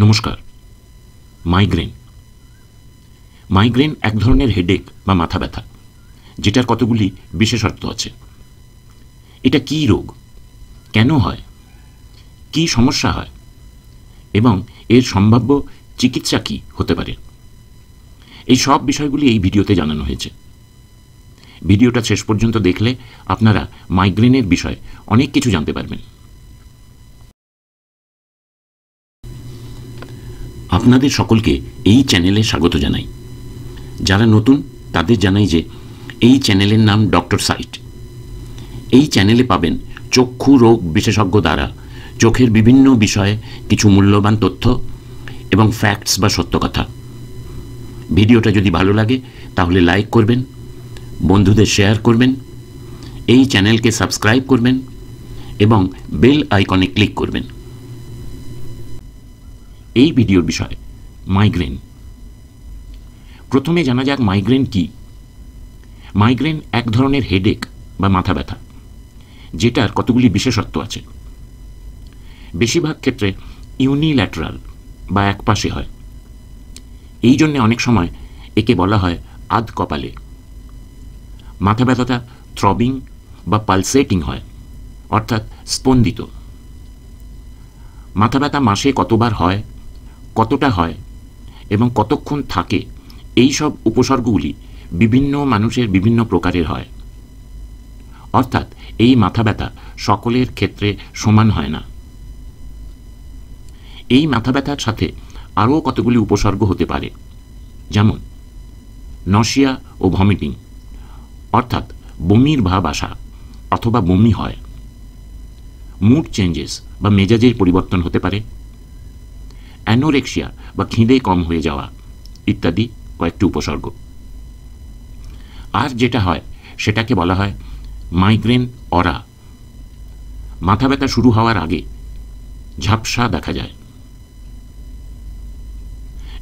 নমস্কার। Migraine migraine এক ধরনের হেডেক বা মাথা ব্যথা, যেটার কতগুলি বিশেষত্ব আছে। এটা কী রোগ, কেন হয়, কী সমস্যা হয় এবং এর সম্ভাব্য চিকিৎসা কী হতে পারে, এই সব বিষয়গুলি এই ভিডিওতে জানানো হয়েছে। ভিডিওটা শেষ পর্যন্ত দেখলে আপনারা মাইগ্রেনের বিষয়ে অনেক কিছু জানতে পারবেন। আপনাদের সকলকে এই চ্যানেলে স্বাগত জানাই। যারা নতুন তাদের জানাই যে এই চ্যানেলের নাম ডক্টর সাইট। এই চ্যানেলে পাবেন চক্ষু রোগ বিশেষজ্ঞ দ্বারা চোখের বিভিন্ন বিষয়ে কিছু মূল্যবান তথ্য এবং ফ্যাক্টস বা সত্য কথা। ভিডিওটা যদি ভালো লাগে তাহলে লাইক করবেন, বন্ধুদের শেয়ার করবেন, এই চ্যানেলকে সাবস্ক্রাইব করবেন এবং বেল আইকনে ক্লিক করবেন। এই ভিডিওর বিষয় মাইগ্রেন। প্রথমে জানা যাক মাইগ্রেন কি। মাইগ্রেন এক ধরনের হেডেক বা মাথা ব্যথা, যেটার কতগুলি বিশেষত্ব আছে। বেশিরভাগ ক্ষেত্রে ইউনিল্যাটারাল বা একপাশে হয়। এই জন্যে অনেক সময় একে বলা হয় আধ কপালে। মাথা ব্যথাটা থ্রবিং বা পালসেটিং হয়, অর্থাৎ স্পন্দিত। মাথা ব্যথা মাসে কতবার হয়, কতটা হয় এবং কতক্ষণ থাকে, এই সব উপসর্গগুলি বিভিন্ন মানুষের বিভিন্ন প্রকারের হয়। অর্থাৎ এই মাথা ব্যথা সকলের ক্ষেত্রে সমান হয় না। এই মাথা ব্যথার সাথে আরও কতগুলি উপসর্গ হতে পারে, যেমন নশিয়া ও ভমিটিং, অর্থাৎ বমির ভাব আসা অথবা বমি হয়। মুড চেঞ্জেস বা মেজাজের পরিবর্তন হতে পারে। অ্যানোরেক্সিয়া বা খিদে কম হয়ে যাওয়া ইত্যাদি কয়েকটি উপসর্গ। আর যেটা হয় সেটাকে বলা হয় মাইগ্রেন অরা। মাথা ব্যথা শুরু হওয়ার আগে ঝাপসা দেখা যায়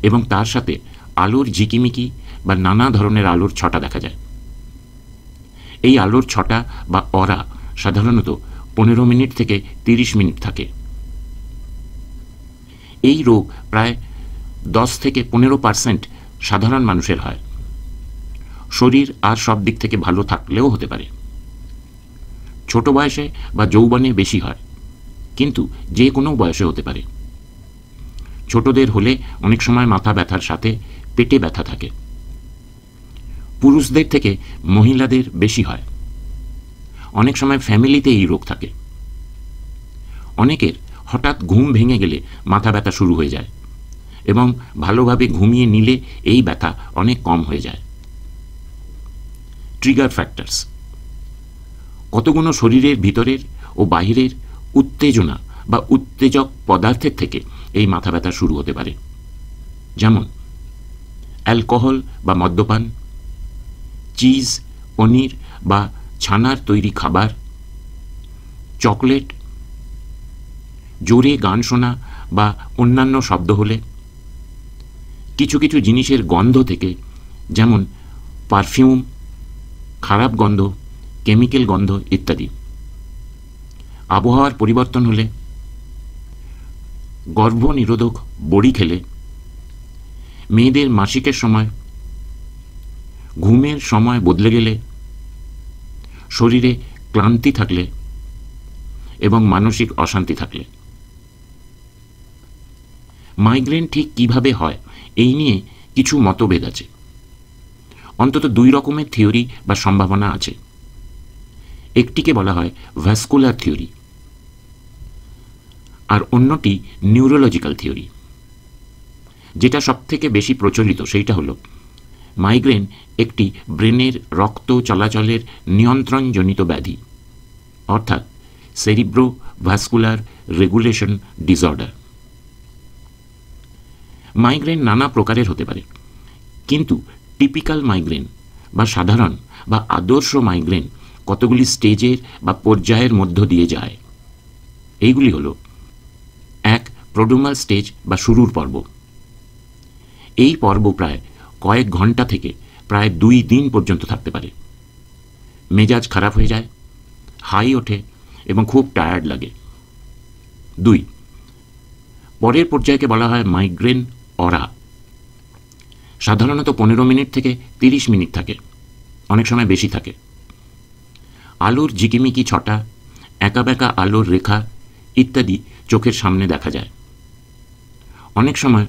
এবং তার সাথে আলোর ঝিকিমিকি বা নানা ধরনের আলোর ছটা দেখা যায়। এই আলোর ছটা বা অরা সাধারণত 15 মিনিট থেকে 30 মিনিট থাকে। এই রোগ প্রায় 10 থেকে 15% সাধারণ মানুষের হয়। শরীর আর সব দিক থেকে ভালো থাকলেও হতে পারে। ছোট বয়সে বা যৌবনে বেশি হয়, কিন্তু যে কোনো বয়সে হতে পারে। ছোটদের হলে অনেক সময় মাথা ব্যথার সাথে পেটে ব্যথা থাকে। পুরুষদের থেকে মহিলাদের বেশি হয়। অনেক সময় ফ্যামিলিতে এই রোগ থাকে। অনেকের হঠাৎ ঘুম ভেঙে গেলে মাথা ব্যথা শুরু হয়ে যায় এবং ভালোভাবে ঘুমিয়ে নিলে এই ব্যথা অনেক কম হয়ে যায়। ট্রিগার ফ্যাক্টরস: কতগুলো শরীরের ভিতরের ও বাহিরের উত্তেজনা বা উত্তেজক পদার্থের থেকে এই মাথা ব্যথা শুরু হতে পারে, যেমন অ্যালকোহল বা মদ্যপান, চিজ, পনির বা ছানার তৈরি খাবার, চকলেট, জোরে গান শোনা বা অন্যান্য শব্দ হলে, কিছু কিছু জিনিসের গন্ধ থেকে, যেমন পারফিউম, খারাপ গন্ধ, কেমিক্যাল গন্ধ ইত্যাদি, আবহাওয়ার পরিবর্তন হলে, গর্ভনিরোধক বড়ি খেলে, মেয়েদের মাসিকের সময়, ঘুমের সময় বদলে গেলে, শরীরে ক্লান্তি থাকলে এবং মানসিক অশান্তি থাকলে। মাইগ্রেন ঠিক কিভাবে হয় এই নিয়ে কিছু মতভেদ আছে। অন্তত 2 রকমের থিওরি বা সম্ভাবনা আছে। একটিকে বলা হয় ভাস্কুলার থিওরি আর অন্যটি নিউরোলজিক্যাল থিওরি। যেটা সবথেকে বেশি প্রচলিত সেইটা হলো মাইগ্রেন একটি ব্রেনের রক্ত চলাচলের নিয়ন্ত্রণজনিত ব্যাধি, অর্থাৎ cerebro vascular regulation disorder. Migraine নানা প্রকারের হতে পারে, কিন্তু টিপিক্যাল মাইগ্রেন বা সাধারণ বা আদর্শ মাইগ্রেন কতগুলি স্টেজের বা পর্যায়ের মধ্য দিয়ে যায়। এইগুলি হল: 1. প্রোড্রোমাল স্টেজ বা শুরুর পর্ব। এই পর্ব প্রায় কয়েক ঘন্টা থেকে প্রায় 2 দিন পর্যন্ত থাকতে পারে। মেজাজ খারাপ হয়ে যায়, হাই ওঠে এবং খুব টায়ার্ড লাগে। 2. পরের পর্যায়কে বলা হয় মাইগ্রেন অরা। সাধারণত 15 মিনিট থেকে 30 মিনিট থাকে, অনেক সময় বেশি থাকে। আলোর ঝিকিমিকি ছটা, একাবেঁকা আলোর রেখা ইত্যাদি চোখের সামনে দেখা যায়। অনেক সময়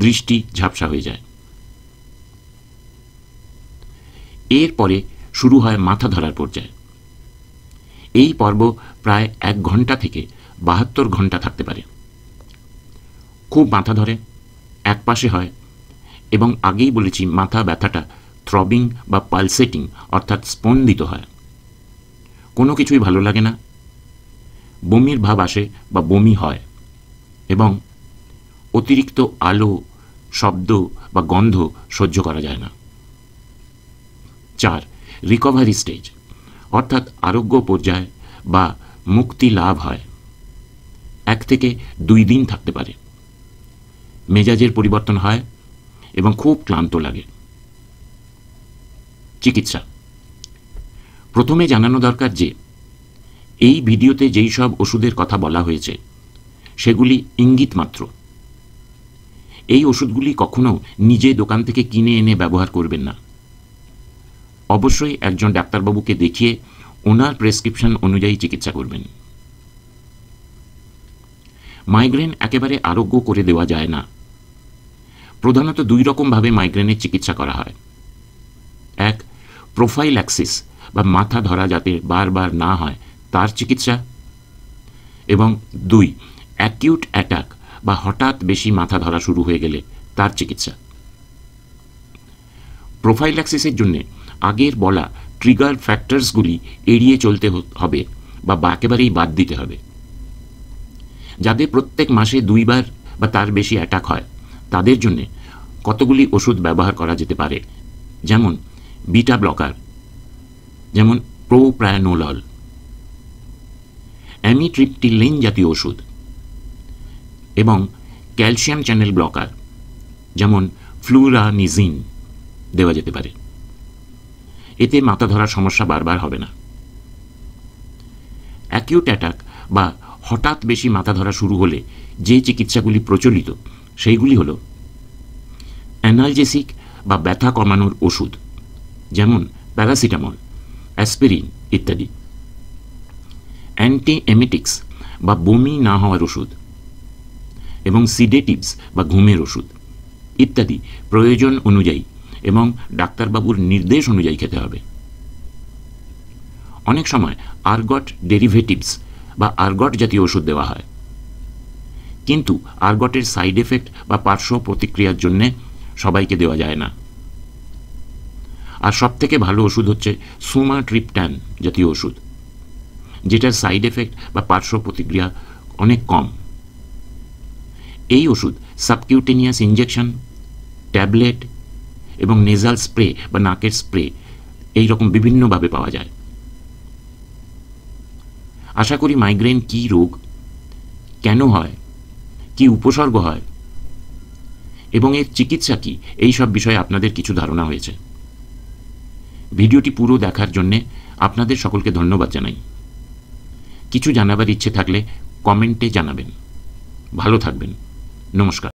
দৃষ্টি ঝাপসা হয়ে যায়। এরপরে শুরু হয় মাথা ধরার পর্যায়। এই পর্ব প্রায় 1 ঘন্টা থেকে 72 ঘন্টা থাকতে পারে। খুব মাথা ধরে, একপাশে হয়, এবং আগেই বলেছি মাথা ব্যথাটা থ্রবিং বা পালসেটিং অর্থাৎ স্পন্দিত হয়। কোনো কিছুই ভালো লাগে না, বমির ভাব আসে বা বমি হয়, এবং অতিরিক্ত আলো, শব্দ বা গন্ধ সহ্য করা যায় না। 4. রিকভারি স্টেজ অর্থাৎ আরোগ্য পর্যায় বা মুক্তি লাভ হয়। 1 থেকে 2 দিন থাকতে পারে। মেজাজের পরিবর্তন হয় এবং খুব ক্লান্ত লাগে। চিকিৎসা। প্রথমে জানানো দরকার যে এই ভিডিওতে যেই সব ওষুধের কথা বলা হয়েছে সেগুলি ইঙ্গিত মাত্র। এই ওষুধগুলি কখনো নিজে দোকান থেকে কিনে এনে ব্যবহার করবেন না। অবশ্যই একজন ডাক্তারবাবুকে দেখিয়ে ওনার প্রেসক্রিপশন অনুযায়ী চিকিৎসা করবেন। মাইগ্রেন একেবারে আরোগ্য করে দেওয়া যায় না। প্রধানত 2 রকমভাবে মাইগ্রেনের চিকিৎসা করা হয়। 1. প্রোফাইল্যাক্সিস বা মাথা ধরা যাতে বারবার না হয় তার চিকিৎসা, এবং 2. অ্যাকিউট অ্যাটাক বা হঠাৎ বেশি মাথা ধরা শুরু হয়ে গেলে তার চিকিৎসা। প্রোফাইল্যাক্সিসের জন্য আগের বলা ট্রিগার ফ্যাক্টরসগুলি এড়িয়ে চলতে হবে বা একেবারেই বাদ দিতে হবে। যাদের প্রত্যেক মাসে 2 বার বা তার বেশি অ্যাটাক হয় তাদের জন্য কতগুলি ওষুধ ব্যবহার করা যেতে পারে, যেমন বিটা ব্লকার, যেমন প্রোপ্রানোলল, অ্যামিট্রিপটিলিন জাতীয় ওষুধ, এবং ক্যালসিয়াম চ্যানেল ব্লকার যেমন ফ্লুরানিজিন দেওয়া যেতে পারে। এতে মাথা ধরার সমস্যা বারবার হবে না। অ্যাকিউট অ্যাটাক বা হঠাৎ বেশি মাথা ধরা শুরু হলে যে চিকিৎসাগুলি প্রচলিত সেইগুলি হল অ্যানালজেসিক বা ব্যথা কমানোর ওষুধ যেমন প্যারাসিটামল, অ্যাসপিরিন ইত্যাদি, অ্যান্টি এমেটিক্স বা বমি না হওয়ার ওষুধ, এবং সিডেটিভস বা ঘুমের ওষুধ ইত্যাদি প্রয়োজন অনুযায়ী এবং ডাক্তারবাবুর নির্দেশ অনুযায়ী খেতে হবে। অনেক সময় আর্গট ডেরিভেটিভস বা আর্গট জাতীয় ওষুধ দেওয়া হয়, কিন্তু আর্গটের সাইড এফেক্ট বা পার্শ্ব প্রতিক্রিয়ার জন্য সবাইকে দেওয়া যায় না। আর সবথেকে ভালো ওষুধ হচ্ছে সুমাট্রিপটান জাতীয় ওষুধ, যেটার সাইড এফেক্ট বা পার্শ্ব প্রতিক্রিয়া অনেক কম। এই ওষুধ সাবকিউটেনিয়াস ইনজেকশন, ট্যাবলেট এবং নেজাল স্প্রে বা নাকের স্প্রে এই রকম বিভিন্নভাবে পাওয়া যায়। আশা করি মাইগ্রেন কী রোগ, কেন হয়, কি উপসর্গ হয় এবং এর চিকিৎসা কি, এই সব বিষয়ে আপনাদের কিছু ধারণা হয়েছে। ভিডিওটি পুরো দেখার জন্যে আপনাদের সকলকে ধন্যবাদ জানাই। কিছু জানাবার ইচ্ছে থাকলে কমেন্টে জানাবেন। ভালো থাকবেন। নমস্কার।